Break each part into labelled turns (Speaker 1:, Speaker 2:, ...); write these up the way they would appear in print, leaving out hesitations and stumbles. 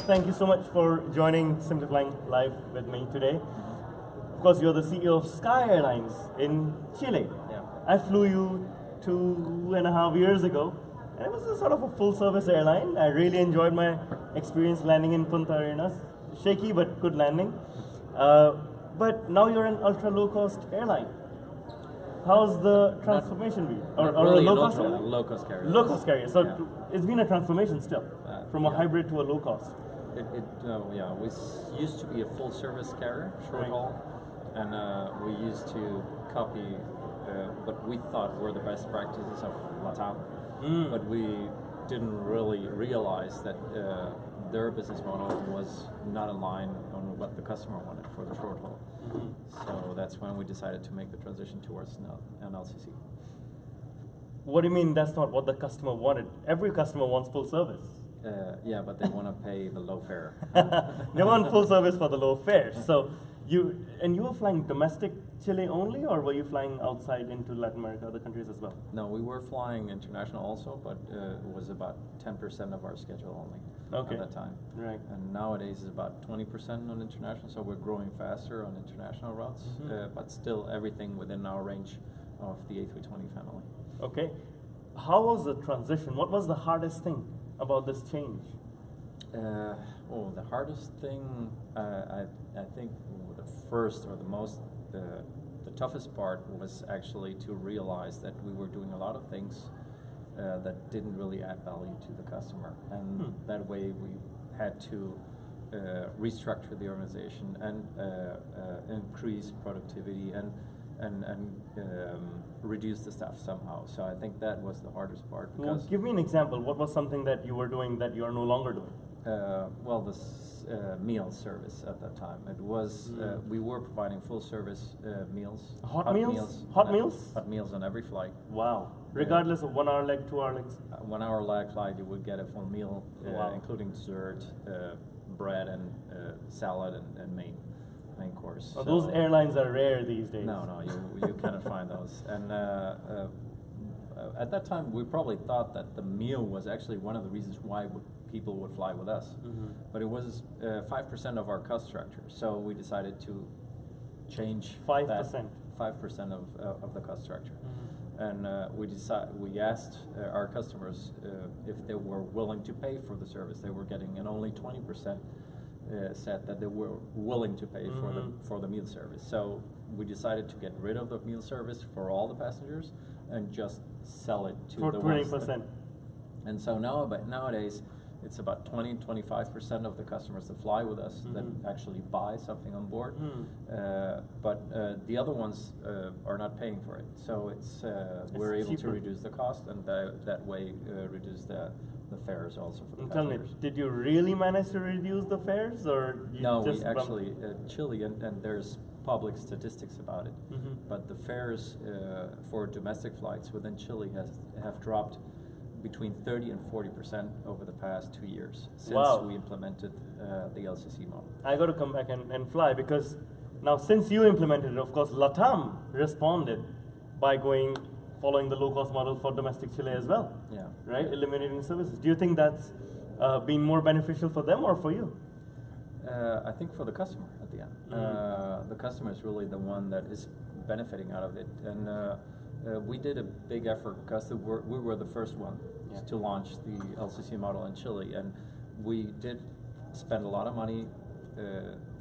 Speaker 1: thank you so much for joining Simplifying Live with me today. Of course, you're the CEO of Sky Airlines in Chile.
Speaker 2: Yeah.
Speaker 1: I flew you 2.5 years ago, and it was a sort of a full-service airline. I really enjoyed my experience landing in Punta Arenas. Shaky, but good landing. But now you're an ultra-low-cost airline. How's the transformation been?
Speaker 2: Or really
Speaker 1: a low-cost
Speaker 2: low-cost carrier.
Speaker 1: Low-cost carrier. So
Speaker 2: Yeah.
Speaker 1: it's been a transformation still, from a hybrid to a low-cost.
Speaker 2: We used to be a full-service carrier, short haul, and we used to copy what we thought were the best practices of LATAM, but we didn't really realize that their business model was not aligned on what the customer wanted for the short haul. So that's when we decided to make the transition towards an LCC.
Speaker 1: What do you mean that's not what the customer wanted? Every customer wants full service.
Speaker 2: Yeah, but they want to pay the low fare.
Speaker 1: They want full service for the low fare. So you were flying domestic Chile only, or were you flying outside into Latin America, other countries as well?
Speaker 2: No, we were flying international also, but it was about 10% of our schedule only at that time.
Speaker 1: Right.
Speaker 2: And nowadays it's about 20% on international, so we're growing faster on international routes, but still everything within our range of the A320 family.
Speaker 1: Okay. How was the transition? What was the hardest thing about this change?
Speaker 2: The hardest thing, I think the first or the toughest part was actually to realize that we were doing a lot of things that didn't really add value to the customer, and that way we had to restructure the organization and increase productivity and reduce the staff somehow. So I think that was the hardest part.
Speaker 1: Well, give me an example. What was something that you were doing that you are no longer doing?
Speaker 2: This meal service at that time. It was we were providing full service meals.
Speaker 1: Hot meals? Hot meals?
Speaker 2: Hot meals on every flight.
Speaker 1: Wow. Regardless of 1 hour leg, 2 hour legs?
Speaker 2: 1 hour lag flight, you would get a full meal, including dessert, bread and salad and main course.
Speaker 1: Oh, so those airlines are rare these days.
Speaker 2: No, you cannot find those. And at that time, we probably thought that the meal was actually one of the reasons why people would fly with us. But it was 5% of our cost structure. So we decided to change
Speaker 1: 5%.
Speaker 2: 5% of the cost structure. And we asked our customers if they were willing to pay for the service they were getting, and only 20% said that they were willing to pay for the meal service. So we decided to get rid of the meal service for all the passengers and just sell it to the
Speaker 1: 20%.
Speaker 2: And so nowadays it's about 20-25% of the customers that fly with us that actually buy something on board, but the other ones are not paying for it. So we're able to reduce the cost, and that way reduce the fares also for the passengers.
Speaker 1: Tell me, did you really manage to reduce the fares, or
Speaker 2: no? We actually Chile, and there's public statistics about it, but the fares for domestic flights within Chile have dropped between 30 and 40% over the past 2 years since we implemented the LCC model.
Speaker 1: I got to come back and fly, because now since you implemented it, of course, LATAM responded by following the low-cost model for domestic Chile as well.
Speaker 2: Yeah.
Speaker 1: Right? Eliminating services. Do you think that's been more beneficial for them or for you?
Speaker 2: I think for the customer at the end. The customer is really the one that is benefiting out of it, and we did a big effort because we were the first one to launch the LCC model in Chile, and we did spend a lot of money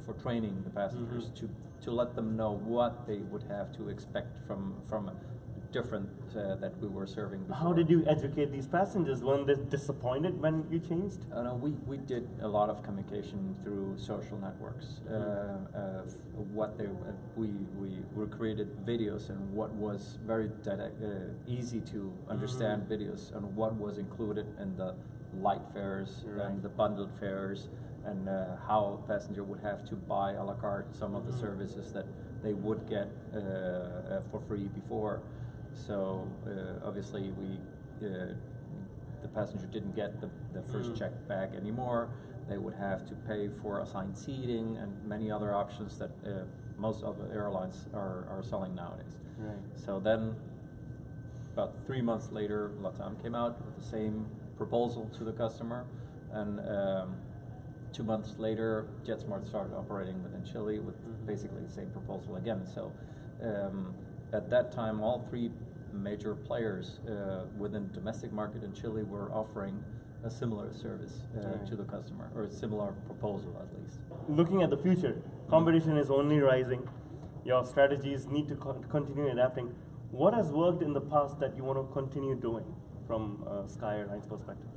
Speaker 2: for training the passengers to let them know what they would have to expect from different that we were serving before.
Speaker 1: How did you educate these passengers? Weren't they disappointed when you changed?
Speaker 2: No, we did a lot of communication through social networks. We created videos, and what was very easy to understand videos, and what was included in the light fares and the bundled fares, and how a passenger would have to buy a la carte some of the services that they would get for free before. So obviously the passenger didn't get the first check back anymore. They would have to pay for assigned seating and many other options that most of the airlines are selling nowadays.
Speaker 1: Right.
Speaker 2: So then about 3 months later, LATAM came out with the same proposal to the customer, and 2 months later, JetSmart started operating within Chile with basically the same proposal again. So at that time, all three major players within domestic market in Chile were offering a similar service to the customer, or a similar proposal at least.
Speaker 1: Looking at the future, competition is only rising. Your strategies need to continue adapting. What has worked in the past that you want to continue doing from Sky Airline's perspective?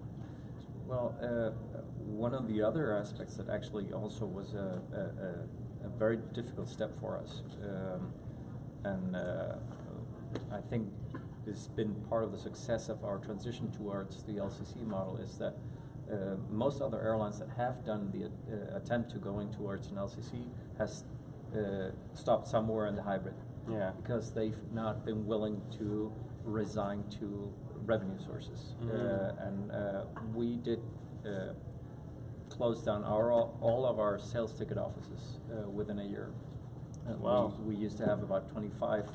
Speaker 2: Well, one of the other aspects that actually also was a very difficult step for us, and I think has been part of the success of our transition towards the LCC model, is that most other airlines that have done the attempt to going towards an LCC has stopped somewhere in the hybrid.
Speaker 1: Yeah.
Speaker 2: Because they've not been willing to resign to revenue sources. And we did close down all of our sales ticket offices within a year.
Speaker 1: Wow.
Speaker 2: We used to have about 25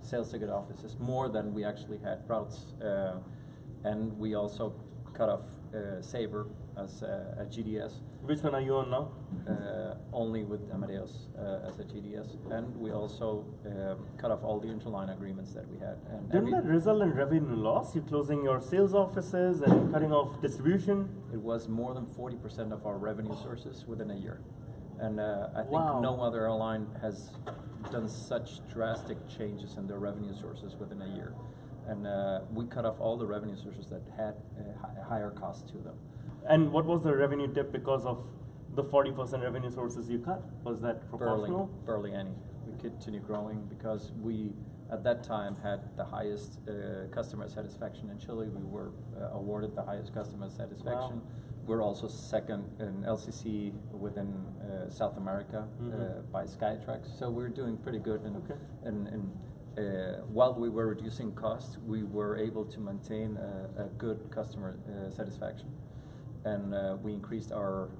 Speaker 2: sales ticket offices, more than we actually had routes. And we also cut off Sabre as a GDS.
Speaker 1: Which one are you on now?
Speaker 2: Only with Amadeus as a GDS. And we also cut off all the interline agreements that we had. And
Speaker 1: didn't that result in revenue loss? You closing your sales offices and cutting off distribution?
Speaker 2: It was more than 40% of our revenue sources within a year. And I think
Speaker 1: Wow.
Speaker 2: no other airline has done such drastic changes in their revenue sources within a year. And we cut off all the revenue sources that had a higher cost to them.
Speaker 1: And what was the revenue dip because of the 40% revenue sources you cut? Was that proportional?
Speaker 2: Barely any. We continued growing because we, at that time, had the highest customer satisfaction in Chile. We were awarded the highest customer satisfaction.
Speaker 1: Wow.
Speaker 2: We're also second in LCC within South America by Skytrax. So we're doing pretty good. And while we were reducing costs, we were able to maintain a good customer satisfaction. And we increased our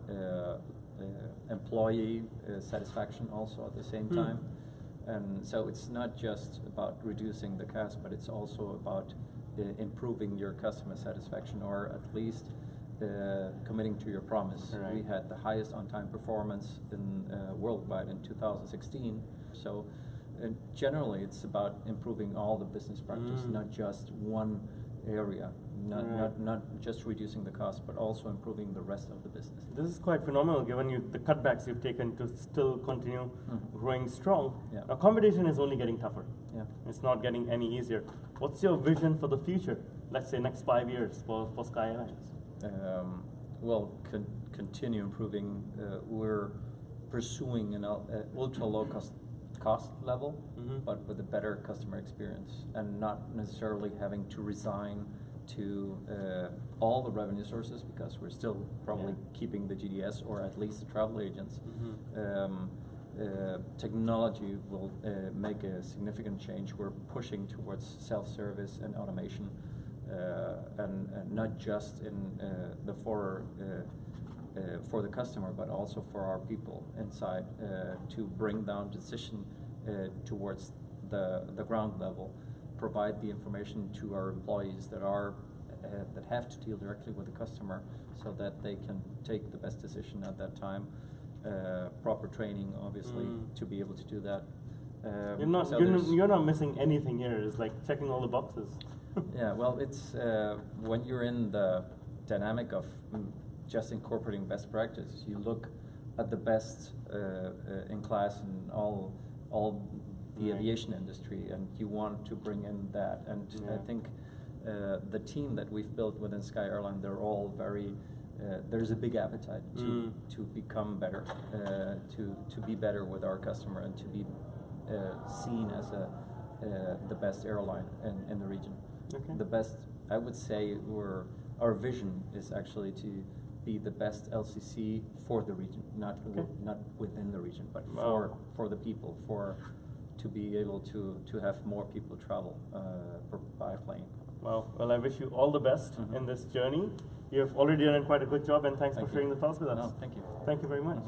Speaker 2: employee satisfaction also at the same time. And so it's not just about reducing the cost, but it's also about improving your customer satisfaction, or at least committing to your promise.
Speaker 1: Right.
Speaker 2: We had the highest on-time performance in worldwide in 2016. So generally, it's about improving all the business practice, not just one area, not just reducing the cost, but also improving the rest of the business.
Speaker 1: This is quite phenomenal, given the cutbacks you've taken to still continue growing strong.
Speaker 2: Yeah.
Speaker 1: Now, competition is only getting tougher.
Speaker 2: Yeah.
Speaker 1: It's not getting any easier. What's your vision for the future? Let's say next 5 years for Sky Airlines.
Speaker 2: Well, continue improving. We're pursuing an ultra low cost level, but with a better customer experience, and not necessarily having to resign to all the revenue sources, because we're still probably keeping the GDS, or at least the travel agents. Technology will make a significant change. We're pushing towards self-service and automation, and not just in for the customer, but also for our people inside, to bring down decision towards the ground level, provide the information to our employees that have to deal directly with the customer, so that they can take the best decision at that time. Proper training, obviously, to be able to do that.
Speaker 1: You're not missing anything here. It's like checking all the boxes.
Speaker 2: Yeah, well, it's when you're in the dynamic of just incorporating best practice, you look at the best in class in all the aviation industry, and you want to bring in that. And I think the team that we've built within Sky Airline, they're all very. There's a big appetite to become better, to be better with our customer, and to be seen as the best airline in the region.
Speaker 1: Okay.
Speaker 2: The best, I would say, our vision is actually to be the best LCC for the region, not within the region, but for the people, to be able to have more people travel by plane.
Speaker 1: Well, I wish you all the best in this journey. You've already done quite a good job, and thanks for sharing the thoughts with us.
Speaker 2: No, thank you.
Speaker 1: Thank you very much.